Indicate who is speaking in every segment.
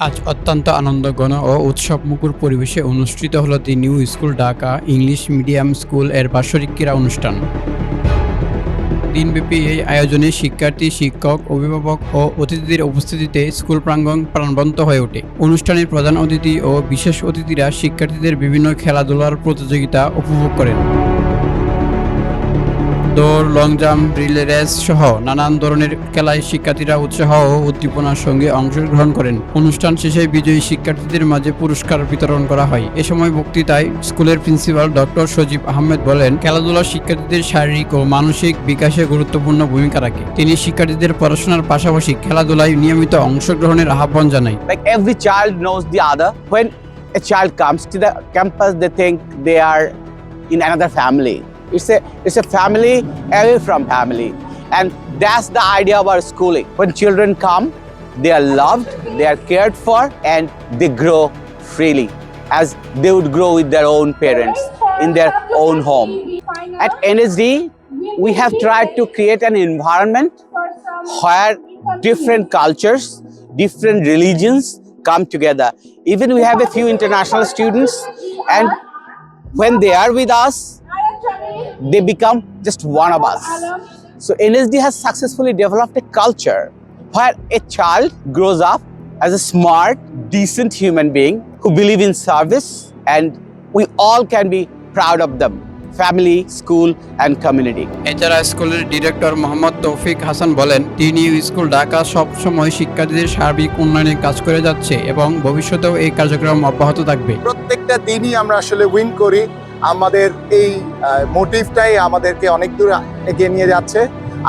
Speaker 1: আজ অত্যন্ত আনন্দঘন ও উৎসবমুখর পরিবেশে অনুষ্ঠিত হলো দি new school Dhaka English medium school এর বার্ষিক ক্রীড়া অনুষ্ঠান। দিনব্যাপী এই আয়োজনে শিক্ষার্থী, শিক্ষক, অভিভাবক ও অতিথিদের উপস্থিতিতে স্কুল প্রাঙ্গণ প্রাণবন্ত হয়ে ওঠে। অনুষ্ঠানের প্রধান অতিথি ও বিশেষ অতিথিরা শিক্ষার্থীদের বিভিন্ন খেলাধুলার প্রতিযোগিতা উপভোগ করেন। দৌড়, লং জাম্প, রিলে রেস সহ নানান ধরনের খেলায় শিক্ষার্থীরা উৎসাহ ও উদ্দীপনার সঙ্গে অংশগ্রহণ করেন। অনুষ্ঠান শেষে বিজয়ী শিক্ষার্থীদের মাঝে পুরস্কার বিতরণ করা হয়। এ সময় বক্তৃতায় স্কুলের প্রিন্সিপাল ডক্টর সজীব আহমেদ বলেন, খেলাধুলা শিক্ষার্থীদের শারীরিক ও মানসিক বিকাশে গুরুত্বপূর্ণ ভূমিকা রাখে। তিনি শিক্ষার্থীদের পড়াশোনার পাশাপাশি খেলাধুলায় নিয়মিত অংশগ্রহণের আহ্বান জানায়।
Speaker 2: Like every child knows the other. When a child comes to the campus, they think they are in another family. It's a family away from family, and that's the idea of our schooling. When children come, they are loved, they are cared for, and they grow freely as they would grow with their own parents in their own home. At NSD, we have tried to create an environment where different cultures, different religions come together. Even we have a few international students, and when they are with us, they become just one of us. So NSD has successfully developed a culture where a child grows up as a smart, decent human being who believe in service, and we all can be proud of them. Family, school, and community.
Speaker 1: এছাড়া স্কুলের director Mohammad তৌফিক হাসান বলেন, দি new school Dhaka সবসময় শিক্ষার্থীদের সার্বিক উন্নয়নে কাজ করে যাচ্ছে এবং ভবিষ্যতেও এই কার্যক্রম অব্যাহত থাকবে।
Speaker 3: প্রত্যেকটা দিনই আমরা আসলে উইন করি। আমাদের এই মোটিভটাই আমাদেরকে অনেক দূর এগিয়ে নিয়ে যাচ্ছে।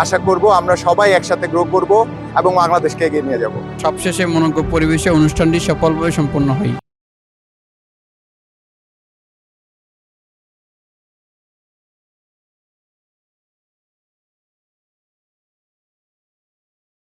Speaker 3: আশা করব আমরা সবাই একসাথে গ্রো করব এবং বাংলাদেশকে এগিয়ে নিয়ে যাব।
Speaker 1: সবশেষে মনোজ্ঞ পরিবেশে অনুষ্ঠানটি সফলভাবে সম্পন্ন হয়।